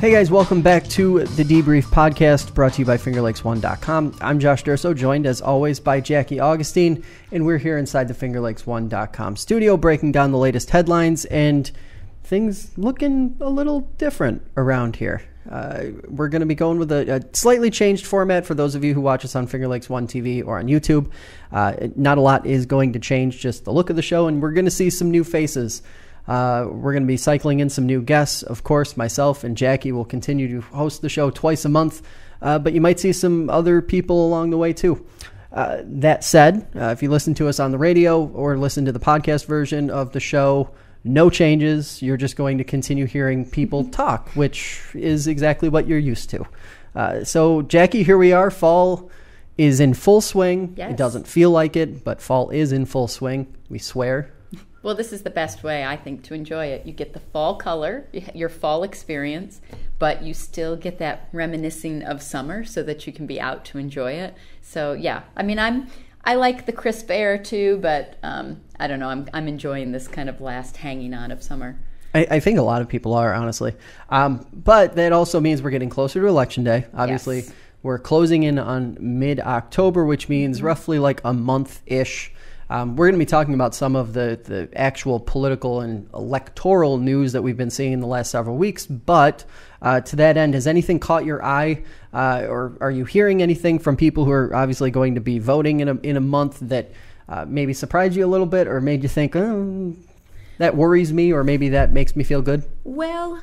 Hey guys, welcome back to the Debrief podcast brought to you by FingerLakes1.com. I'm Josh Durso, joined as always by Jackie Augustine, and we're here inside the FingerLakes1.com studio breaking down the latest headlines and things looking a little different around here. We're going to be going with a slightly changed format for those of you who watch us on Finger Lakes 1 TV or on YouTube. Not a lot is going to change, just the look of the show, and we're going to see some new faces. We're going to be cycling in some new guests. Of course, myself and Jackie will continue to host the show twice a month, but you might see some other people along the way too. That said, if you listen to us on the radio or listen to the podcast version of the show, no changes. You're just going to continue hearing people talk, which is exactly what you're used to. So, Jackie, here we are. Fall is in full swing. Yes. It doesn't feel like it, but fall is in full swing. We swear. Well, this is the best way, I think, to enjoy it. You get the fall color, your fall experience, but you still get that reminiscing of summer so that you can be out to enjoy it. So, yeah, I mean, I like the crisp air too, but I don't know, I'm enjoying this kind of last hanging on of summer. I think a lot of people are, honestly. But that also means we're getting closer to Election Day. Obviously, Yes. We're closing in on mid-October, which means roughly like a month-ish. We're going to be talking about some of the actual political and electoral news that we've been seeing in the last several weeks. But to that end, has anything caught your eye, or are you hearing anything from people who are obviously going to be voting in a month that maybe surprised you a little bit or made you think, oh, that worries me, or maybe that makes me feel good? Well,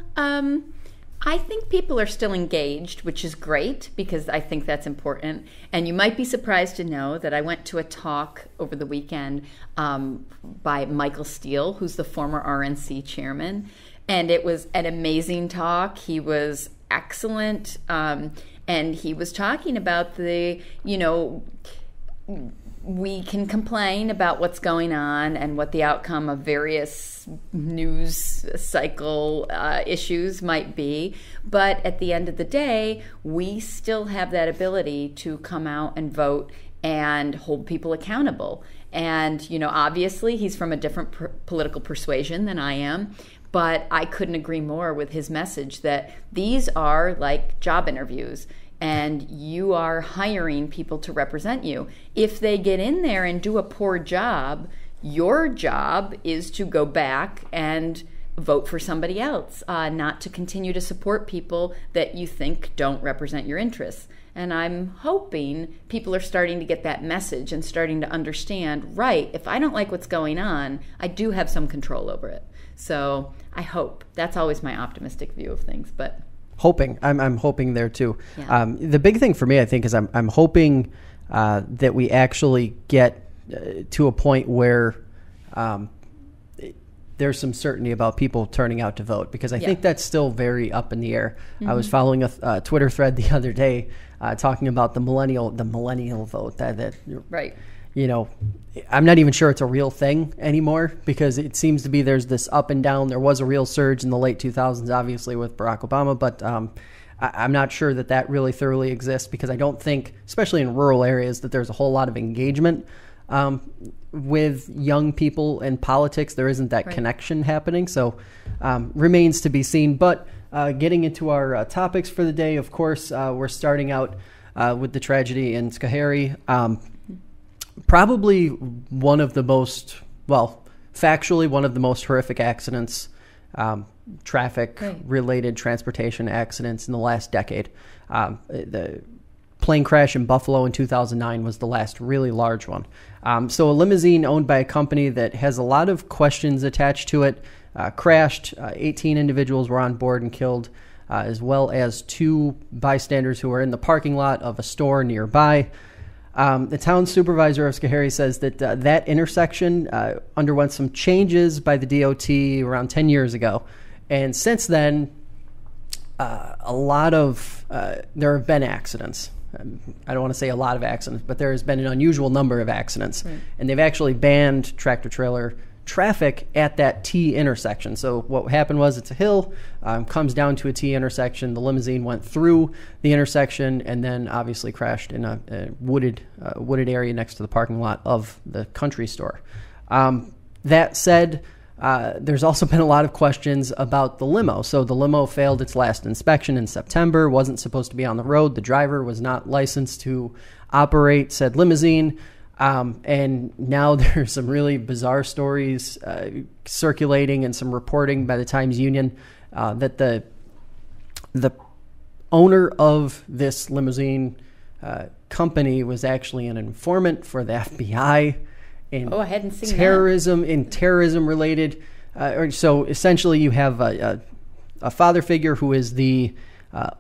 I think people are still engaged, which is great because I think that's important. And you might be surprised to know that I went to a talk over the weekend by Michael Steele, who's the former RNC chairman. And it was an amazing talk. He was excellent. And he was talking about we can complain about what's going on and what the outcome of various news cycle issues might be. But at the end of the day, we still have that ability to come out and vote and hold people accountable. And, obviously he's from a different political persuasion than I am. But I couldn't agree more with his message that these are like job interviews. And you are hiring people to represent you. If they get in there and do a poor job, your job is to go back and vote for somebody else, not to continue to support people that you think don't represent your interests. And I'm hoping people are starting to get that message and starting to understand, right, if I don't like what's going on, I do have some control over it. So I hope. That's always my optimistic view of things, but... I'm hoping there too. Yeah. The big thing for me, I think, is I'm hoping that we actually get to a point where there's some certainty about people turning out to vote, because I think that's still very up in the air. I was following a Twitter thread the other day talking about the millennial vote. That right. I'm not even sure it's a real thing anymore, because it seems to be there's this up and down. There was a real surge in the late 2000s, obviously, with Barack Obama, but I'm not sure that really thoroughly exists, because I don't think, especially in rural areas, that there's a whole lot of engagement with young people in politics. There isn't that connection happening, so remains to be seen. But getting into our topics for the day, of course, we're starting out with the tragedy in Schoharie. Probably one of the most, factually one of the most horrific accidents, traffic-related transportation accidents in the last decade. The plane crash in Buffalo in 2009 was the last really large one. So a limousine owned by a company that has a lot of questions attached to it crashed. 18 individuals were on board and killed, as well as 2 bystanders who were in the parking lot of a store nearby. The town supervisor of Schoharie says that that intersection underwent some changes by the DOT around 10 years ago. And since then, there have been accidents. I don't want to say a lot of accidents, but there has been an unusual number of accidents. Right. And they've actually banned tractor-trailer traffic at that T intersection. So what happened was, it's a hill, comes down to a T intersection. The limousine went through the intersection and then obviously crashed in a wooded area next to the parking lot of the country store. That said, there's also been a lot of questions about the limo. So the limo failed its last inspection in September, wasn't supposed to be on the road. The driver was not licensed to operate said limousine. And now there's some really bizarre stories circulating and some reporting by the Times Union that the owner of this limousine company was actually an informant for the FBI in I hadn't seen terrorism, in terrorism related. So essentially, you have a father figure who is the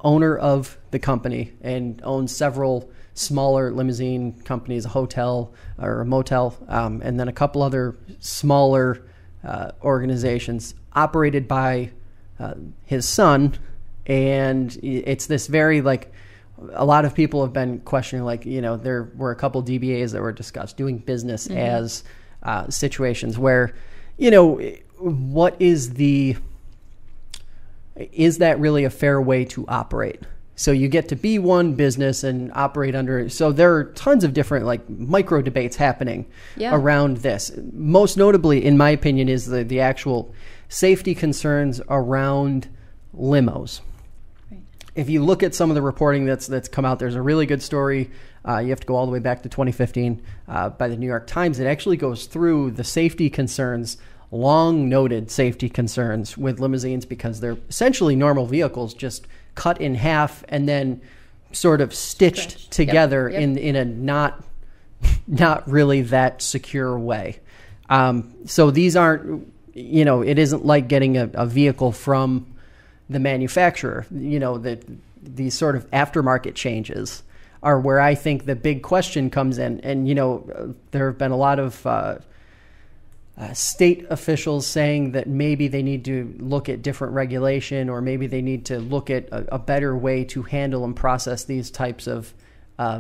owner of the company and owns several smaller limousine companies, a hotel or a motel, and then a couple other smaller organizations operated by his son. And it's this very, like, a lot of people have been questioning, like, there were a couple DBAs that were discussed, doing business as situations where, what is that really a fair way to operate? So you get to be one business and operate under. So there are tons of different, like, micro debates happening around this. Most notably, in my opinion, is the actual safety concerns around limos. Right. If you look at some of the reporting that's come out, there's a really good story. You have to go all the way back to 2015 by the New York Times. It actually goes through the safety concerns, long noted safety concerns with limousines, because they're essentially normal vehicles, just cut in half and then sort of stitched together in a not really that secure way. So these aren't, it isn't like getting a vehicle from the manufacturer. These sort of aftermarket changes are where I think the big question comes in. And, there have been a lot of state officials saying that maybe they need to look at different regulation, or maybe they need to look at a better way to handle and process these types of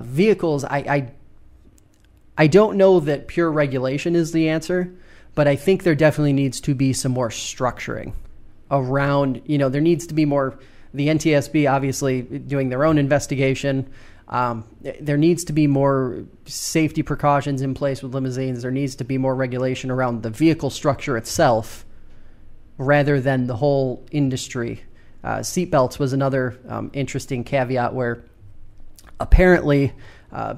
vehicles. I don't know that pure regulation is the answer, but I think there definitely needs to be some more structuring around, there needs to be more, the NTSB obviously doing their own investigation. There needs to be more safety precautions in place with limousines. There needs to be more regulation around the vehicle structure itself rather than the whole industry. Seatbelts was another interesting caveat where apparently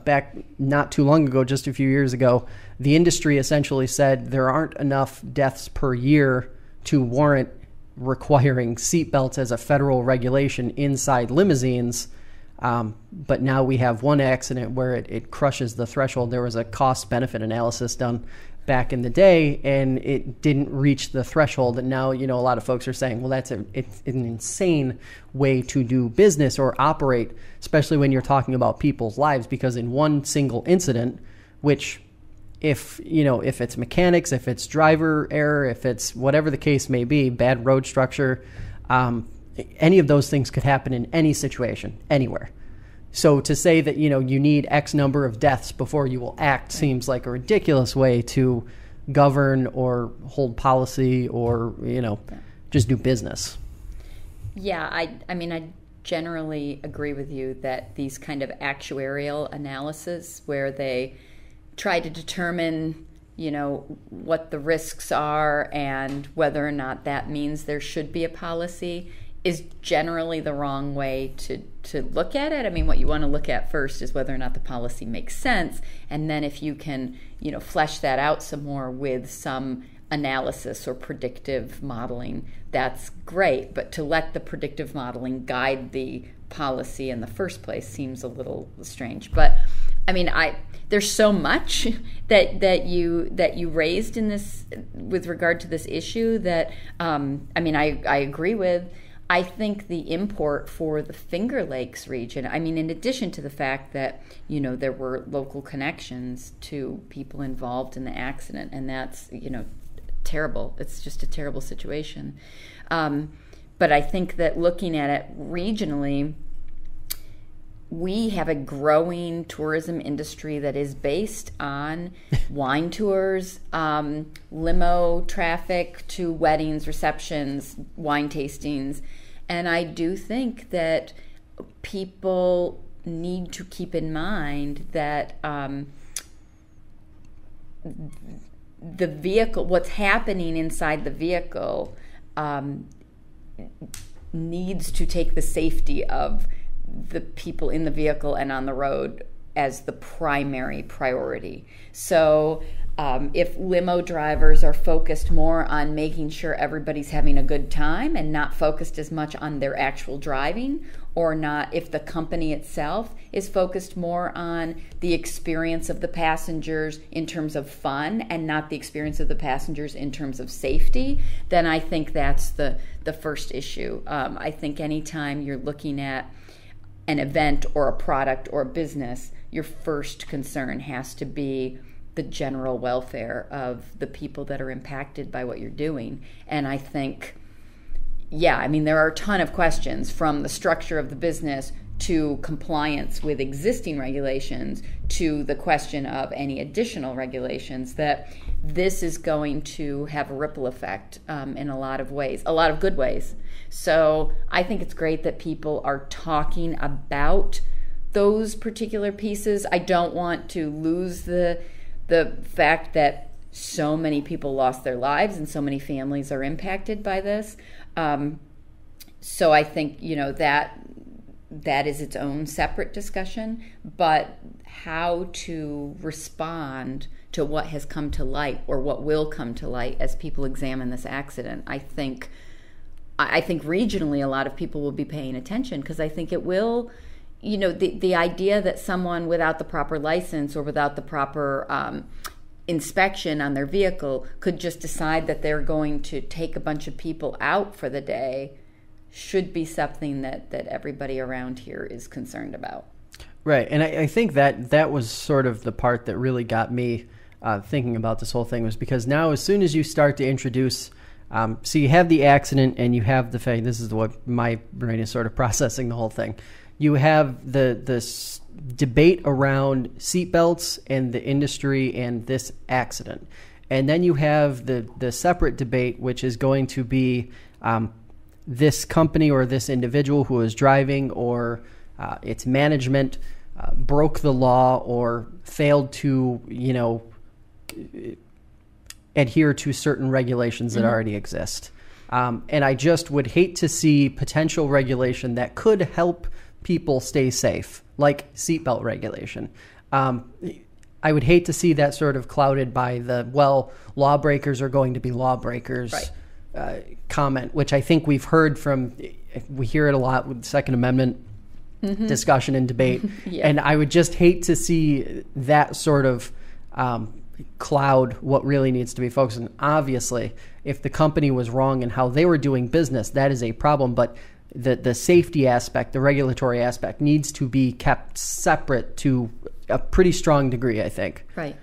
back not too long ago, just a few years ago, the industry essentially said there aren't enough deaths per year to warrant requiring seatbelts as a federal regulation inside limousines. But now we have one accident where it crushes the threshold. There was a cost-benefit analysis done back in the day, and it didn't reach the threshold. And now, a lot of folks are saying, well, it's an insane way to do business or operate, especially when you're talking about people's lives, because in one single incident, which if it's mechanics, if it's driver error, if it's whatever the case may be, bad road structure, any of those things could happen in any situation, anywhere. So to say that, you need X number of deaths before you will act seems like a ridiculous way to govern or hold policy or, just do business. Yeah, I mean, I generally agree with you that these kind of actuarial analysis where they try to determine, what the risks are and whether or not that means there should be a policy is generally the wrong way to look at it. I mean, what you want to look at first is whether or not the policy makes sense, and then if you can, flesh that out some more with some analysis or predictive modeling, that's great. But to let the predictive modeling guide the policy in the first place seems a little strange. But I mean, there's so much that you raised in this with regard to this issue that I agree with. I think the import for the Finger Lakes region, I mean, in addition to the fact that, there were local connections to people involved in the accident, and that's, terrible. It's just a terrible situation. But I think that looking at it regionally, we have a growing tourism industry that is based on wine tours, limo traffic to weddings, receptions, wine tastings. And I do think that people need to keep in mind that the vehicle, what's happening inside the vehicle, needs to take the safety of the people in the vehicle and on the road as the primary priority. So if limo drivers are focused more on making sure everybody's having a good time and not focused as much on their actual driving, or not if the company itself is focused more on the experience of the passengers in terms of fun and not the experience of the passengers in terms of safety, then I think that's the first issue. I think anytime you're looking at an event or a product or a business, your first concern has to be the general welfare of the people that are impacted by what you're doing. And I think, there are a ton of questions, from the structure of the business to compliance with existing regulations to the question of any additional regulations, that this is going to have a ripple effect in a lot of ways, a lot of good ways. So I think it's great that people are talking about those particular pieces. I don't want to lose the fact that so many people lost their lives and so many families are impacted by this. So I think, that is its own separate discussion, but how to respond to what has come to light or what will come to light as people examine this accident, I think regionally a lot of people will be paying attention, because I think it will, the idea that someone without the proper license or without the proper inspection on their vehicle could just decide that they're going to take a bunch of people out for the day should be something that everybody around here is concerned about. Right, and I think that was sort of the part that really got me thinking about this whole thing, was because now as soon as you start to introduce, so you have the accident and you have the fact, this is what my brain is sort of processing the whole thing. You have this debate around seatbelts and the industry and this accident. And then you have the separate debate, which is going to be this company or this individual who is driving, or its management broke the law or failed to, adhere to certain regulations that already exist. And I just would hate to see potential regulation that could help people stay safe, like seatbelt regulation. I would hate to see that sort of clouded by lawbreakers are going to be lawbreakers comment, which I think we hear it a lot with the Second Amendment discussion and debate. Yeah. And I would just hate to see that sort of cloud what really needs to be focused on. Obviously, if the company was wrong in how they were doing business, that is a problem, but the safety aspect, the regulatory aspect, needs to be kept separate to a pretty strong degree, I think. Right.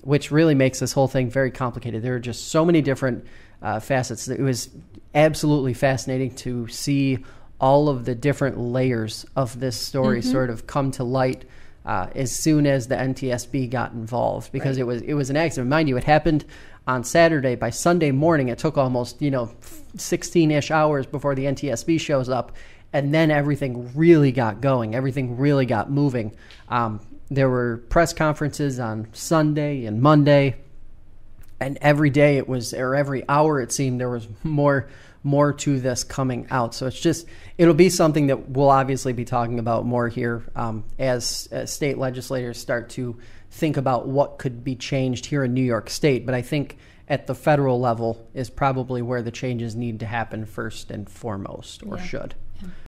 Which really makes this whole thing very complicated. There are just so many different facets. It was absolutely fascinating to see all of the different layers of this story sort of come to light as soon as the NTSB got involved, because it was an accident. Mind you, it happened on Saturday. By Sunday morning, it took almost 16-ish hours before the NTSB shows up, and then everything really got going. Everything really got moving. There were press conferences on Sunday and Monday, and every day every hour it seemed there was more to this coming out. So it'll be something that we'll obviously be talking about more here as state legislators start to think about what could be changed here in New York State. But I think at the federal level is probably where the changes need to happen first and foremost, or should.